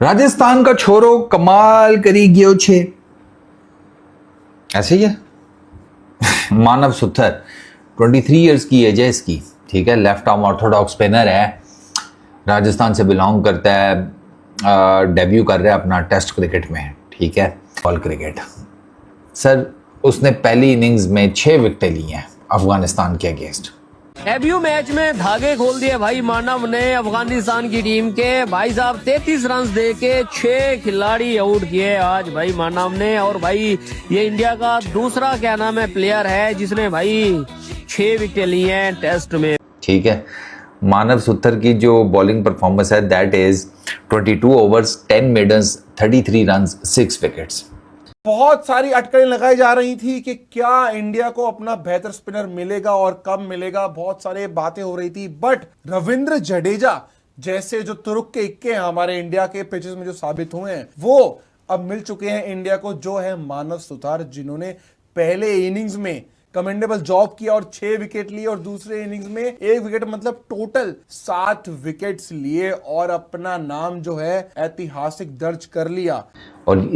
राजस्थान का छोरो कमाल करी गयो छे, ऐसे ही है। मानव सुथर 23 इयर्स की एज है इसकी, ठीक है। लेफ्ट आर्म ऑर्थोडॉक्स स्पिनर है, राजस्थान से बिलोंग करता है, डेब्यू कर रहा है अपना टेस्ट क्रिकेट में, ठीक है। ऑल क्रिकेट सर, उसने पहली इनिंग्स में 6 विकेटें ली हैं अफगानिस्तान के अगेंस्ट। डेब्यू मैच में धागे खोल दिए भाई मानव ने अफगानिस्तान की टीम के। भाई साहब 33 रन दे के 6 खिलाड़ी आउट किए आज भाई मानव ने। और भाई ये इंडिया का दूसरा क्या नाम है प्लेयर है जिसने भाई 6 विकेट ली हैं टेस्ट में, ठीक है। मानव सुथर की जो बॉलिंग परफॉर्मेंस है that is 22 overs 10 maidens 33 runs 6 wickets. बहुत सारी अटकलें लगाई जा रही थी कि क्या इंडिया को अपना बेहतर स्पिनर मिलेगा और कब मिलेगा, बहुत सारे बातें हो रही थी। बट रविंद्र जडेजा जैसे जो तुरुक के इक्के हैं हमारे इंडिया के पिचेस में जो साबित हुए हैं, वो अब मिल चुके हैं इंडिया को, जो है मानव सुथार, जिन्होंने पहले इनिंग्स में कमेंडेबल जॉब किया और 6 विकेट लिए और दूसरे इनिंग्स में 1 विकेट, मतलब टोटल 7 विकेट्स लिए और अपना नाम जो है ऐतिहासिक दर्ज कर लिया। और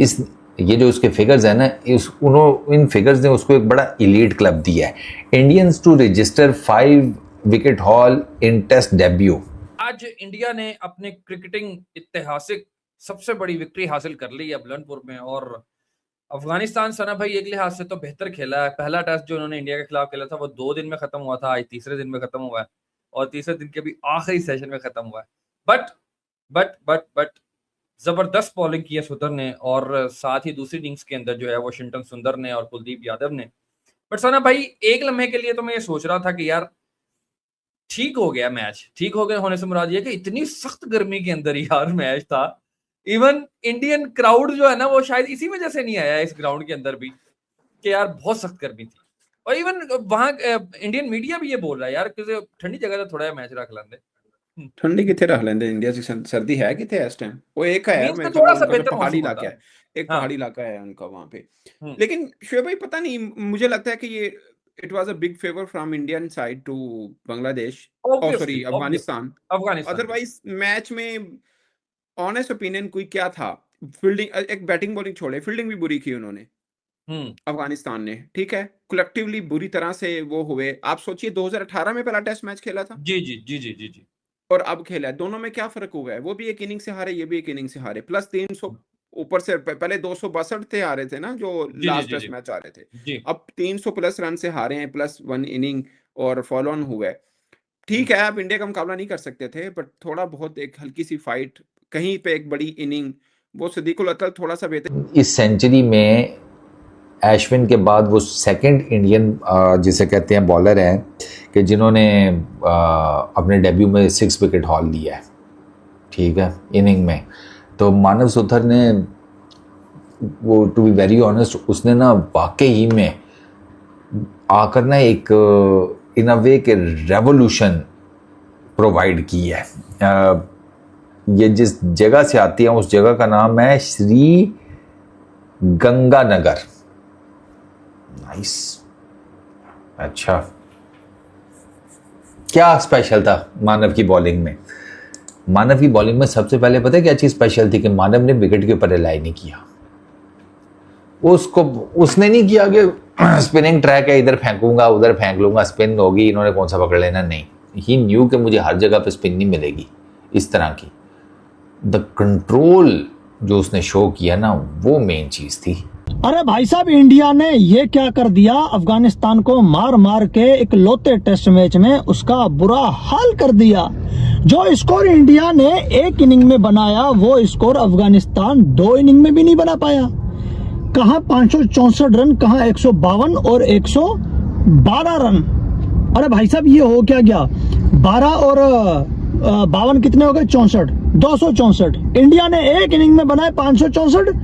ये जो उसके फिगर्स है ना, इन फिगर्स ने उसको एक बड़ा इलीट क्लब दिया है। Indians to register 5 wicket haul in test debut. आज इंडिया ने अपने क्रिकेटिंग ऐतिहासिक सबसे बड़ी विक्ट्री हासिल कर ली है बुलंदपुर में। और अफगानिस्तान सना भाई एक लिहाज से तो बेहतर खेला है। पहला टेस्ट जो उन्होंने इंडिया के खिलाफ खेला था वो 2 दिन में खत्म हुआ था, आज तीसरे दिन में खत्म हुआ है और तीसरे दिन के भी आखिरी सेशन में खत्म हुआ है। बट जबरदस्त बॉलिंग की है सुंदर ने, और साथ ही दूसरी इनिंग्स के अंदर जो है वाशिंगटन सुंदर ने और कुलदीप यादव ने। बट सना भाई एक लम्हे के लिए तो मैं ये सोच रहा था कि यार ठीक हो गया मैच। ठीक हो गया होने से मुराद ये कि इतनी सख्त गर्मी के अंदर यार मैच था। इवन इंडियन क्राउड जो है ना वो शायद इसी वजह से नहीं आया इस ग्राउंड के अंदर भी, कि यार बहुत सख्त गर्मी थी। और इवन वहां इंडियन मीडिया भी ये बोल रहा है यार कि ठंडी जगह तो थोड़ा मैच रख लेंदे। ठंडी कितने रख लेंदे, इंडिया की सर्दी है कितने इस टाइम। वो एक है मीन्स मैं का थोड़ा सा उनका जो बेहतर पहाड़ी मौसम इलाका होता है, एक हाँ। पहाड़ी इलाका है उनका वहां पे। हम्म। लेकिन शोएब भाई पता नहीं, मुझे लगता है कि ये it was a big favour from Indian side to Bangladesh, oh sorry Afghanistan. Afghanistan otherwise match में ऑनेस्ट ओपिनियन कोई क्या था, फील्डिंग, एक बैटिंग बॉलिंग छोड़े, फील्डिंग भी बुरी की उन्होंने अफगानिस्तान ने, ठीक है। कलेक्टिवली बुरी तरह से वो हुए। आप सोचिए 2018 में पहला टेस्ट मैच खेला था जी जी जी जी जी जी और अब खेला है, दोनों में क्या फर्क हुआ है। वो भी एक इनिंग से हारे, ये भी एक इनिंग से हारे, प्लस 300 ऊपर से। पहले 262 थे हारे थे ना जो लास्ट टेस्ट मैच आ रहे थे, जी। अब 300 प्लस रन से हारे हैं, प्लस 1 इनिंग और फॉलो ऑन हुआ है। ठीक है, आप इंडिया का मुकाबला नहीं कर सकते थे, बट थोड़ा बहुत एक हल्की सी फाइट, कहीं पे एक बड़ी इनिंग, वो सिद्दीकुल अतल थोड़ा सा बेहतर। इस सेंचुरी में अश्विन के बाद वो सेकंड इंडियन जिसे कहते हैं बॉलर हैं कि जिन्होंने अपने डेब्यू में 6 विकेट हॉल लिया है, ठीक है, इनिंग में। तो मानव सुथर ने वो, टू बी वेरी ऑनेस्ट, उसने ना वाकई में आकर ना एक इन अ वे के रेवोल्यूशन प्रोवाइड की है। ये जिस जगह से आती है उस जगह का नाम है श्री गंगानगर। नाइस, अच्छा। क्या स्पेशल था मानव की बॉलिंग में? मानव की बॉलिंग में सबसे पहले पता है क्या चीज स्पेशल थी? कि मानव ने विकेट के ऊपर रिलाई नहीं किया। उसने नहीं किया कि स्पिनिंग ट्रैक है, इधर फेंकूंगा उधर फेंक लूंगा, स्पिन होगी, इन्होंने कौन सा पकड़ लेना। नहीं, ही न्यू कि मुझे हर जगह पे स्पिन नहीं मिलेगी इस तरह की। द कंट्रोल जो उसने शो किया ना, वो मेन चीज थी। अरे भाई साहब, इंडिया ने ये क्या कर दिया, अफगानिस्तान को मार मार के एक लौते टेस्ट मैच में उसका बुरा हाल कर दिया। जो स्कोर इंडिया ने एक इनिंग में बनाया वो स्कोर अफगानिस्तान 2 इनिंग में भी नहीं बना पाया। कहां 564 रन, कहां 152 और 112 रन। अरे भाई साहब, ये हो क्या गया? 12 और 52 कितने हो गए? 64, 264। इंडिया ने एक इनिंग में बनाए 564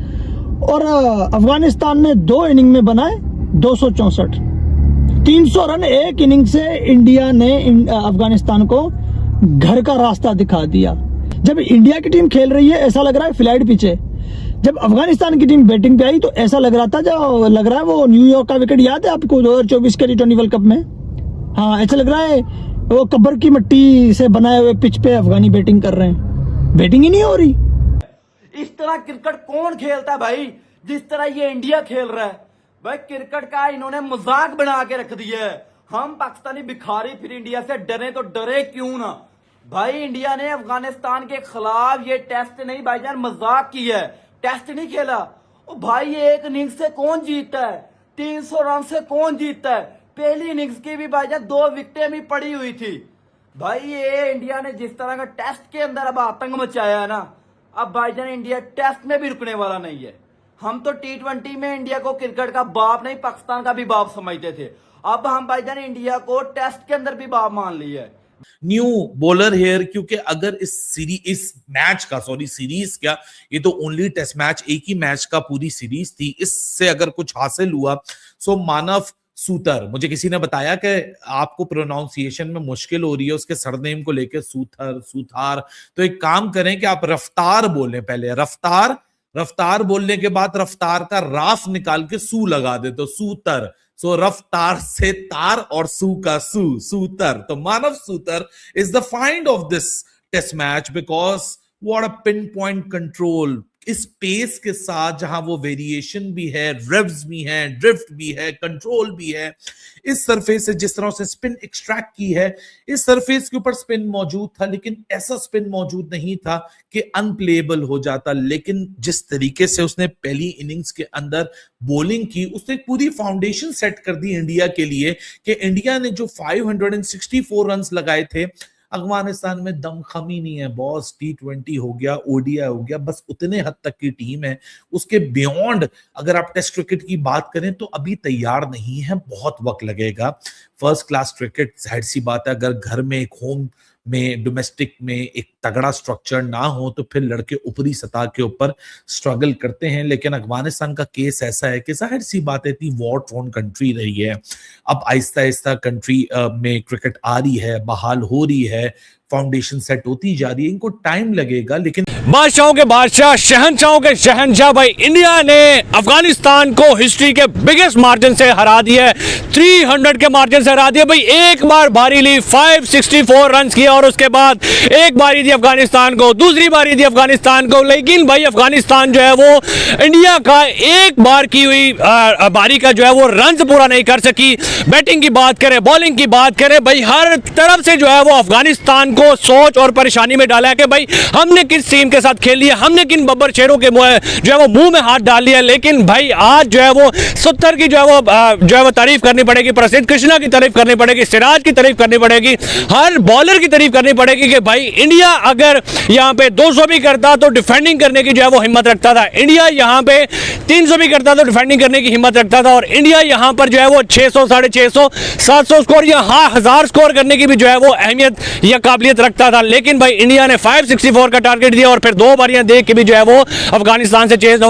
और अफगानिस्तान ने 2 इनिंग में बनाए 264। 300 रन एक इनिंग से इंडिया ने अफगानिस्तान को घर का रास्ता दिखा दिया। जब इंडिया की टीम खेल रही है ऐसा लग रहा है फ्लैट पिच है। जब अफगानिस्तान की टीम बैटिंग पे आई तो ऐसा लग रहा था, जो लग रहा है वो न्यूयॉर्क का विकेट याद है आपको 2024 के T20 वर्ल्ड कप में? हाँ, ऐसा लग रहा है वो कब्र की मिट्टी से बनाए हुए पिच पे अफगानी बैटिंग कर रहे हैं, बैटिंग ही नहीं हो रही। तरह क्रिकेट कौन खेलता है भाई जिस तरह ये इंडिया खेल रहा है। भाई क्रिकेट का इन्होंने मजाक बना के रख दिया है। हम पाकिस्तानी भिखारी फिर इंडिया से डरे तो डरे क्यों ना। भाई इंडिया ने अफगानिस्तान के खिलाफ ये टेस्ट नहीं भाईजान मजाक किया है, टेस्ट नहीं खेला। ओ भाई ये एक इनिंग्स से कौन जीतता है, 300 रन से कौन जीतता है। पहली इनिंग्स की भी भाईजान 2 विकेटें भी पड़ी हुई थी। भाई ये इंडिया ने जिस तरह का टेस्ट के अंदर अब आतंक मचाया है ना, अब भाईजान इंडिया टेस्ट में भी रुकने वाला नहीं है। हम तो T20 में इंडिया को क्रिकेट का बाप नहीं पाकिस्तान का भी बाप समझते थे, अब हम भाईजान इंडिया को टेस्ट के अंदर भी बाप मान लिया है। न्यू बॉलर हेयर, क्योंकि अगर इस मैच का सीरीज क्या, ये तो ओनली टेस्ट मैच, एक ही मैच का पूरी सीरीज थी, इससे अगर कुछ हासिल हुआ सो मानव सूतर, मुझे किसी ने बताया कि आपको प्रोनाउंसिएशन में मुश्किल हो रही है उसके सरनेम को लेकर, सूथर सूथार, तो एक काम करें कि आप रफ्तार बोलें, पहले रफ्तार बोलने के बाद रफ्तार का राफ निकाल के सू लगा दे तो सूतर। सो रफ्तार से तार और सू का सूतर। तो Manav Suthar is the find of this test match because what a pinpoint control, इस पेस के साथ जहां वो वेरिएशन भी है, रिव्स भी है, ड्रिफ्ट भी है, कंट्रोल भी है, इस सरफेस से जिस तरह से स्पिन एक्सट्रैक्ट की है, इस सरफेस के ऊपर स्पिन मौजूद था लेकिन ऐसा स्पिन मौजूद नहीं था कि अनप्लेएबल हो जाता। लेकिन जिस तरीके से उसने पहली इनिंग्स के अंदर बॉलिंग की, उसने एक पूरी फाउंडेशन सेट कर दी इंडिया के लिए कि इंडिया ने जो 564 रन लगाए थे, अफगानिस्तान में दमखमी नहीं है बॉस। T20 हो गया, ODI हो गया, बस उतने हद तक की टीम है, उसके बियॉन्ड अगर आप टेस्ट क्रिकेट की बात करें तो अभी तैयार नहीं है, बहुत वक्त लगेगा। फर्स्ट क्लास क्रिकेट जाहिर सी बात है, अगर घर में एक होम में डोमेस्टिक में एक तगड़ा स्ट्रक्चर ना हो तो फिर लड़के ऊपरी सतह के ऊपर स्ट्रगल करते हैं। लेकिन अफगानिस्तान का केस ऐसा है कि जाहिर सी बात है, इतनी वॉर टोर्न कंट्री रही है, अब आहिस्ता आहिस्ता कंट्री में क्रिकेट आ रही है, बहाल हो रही है, फाउंडेशन सेट होती जा रही है, इनको टाइम लगेगा। लेकिन बादशाहों के बादशाह, शहंशाहों के शहंशाह भाई इंडिया ने अफगानिस्तान को हिस्ट्री के बिगेस्ट मार्जिन से हरा दिया है, 300 के मार्जिन से हरा दिया भाई। एक बार बारी ली, 564 रन किया और उसके बाद एक बारी दी अफगानिस्तान को, दूसरी बारी दी अफगानिस्तान को। लेकिन भाई अफगानिस्तान जो है वो इंडिया का एक बार की हुई बारी का जो है वो रन पूरा नहीं कर सकी। बैटिंग की बात करें, बॉलिंग की बात करें, भाई हर तरफ से जो है वो अफगानिस्तान को सोच और परेशानी में डाला है कि भाई हमने किस टीम के साथ खेल लिया, हमने किन बब्बर शेरों के जो है वो मुंह में हाथ डाल लिया। लेकिन भाई आज जो है वो सुत्तर की जो है वो तारीफ करनी पड़ेगी, प्रसिद्ध कृष्णा की तारीफ करनी पड़ेगी, सिराज की तारीफ करनी पड़ेगी, हर बॉलर की तारीफ करनी पड़ेगी कि भाई इंडिया अगर यहां पे 200 भी करता तो डिफेंडिंग करने की जो है वो हिम्मत रखता था, इंडिया यहां पे 300 भी करता तो डिफेंडिंग करने की हिम्मत रखता था, और इंडिया यहां पर जो है वो 600, 650, 700 स्कोर या 1000 स्कोर करने की भी जो है वो अहमियत या काबिलियत रखता था। लेकिन भाई इंडिया ने 564 का टारगेट दिया और फिर 2 बारियां देख के भी जो है वो अफगानिस्तान से चेज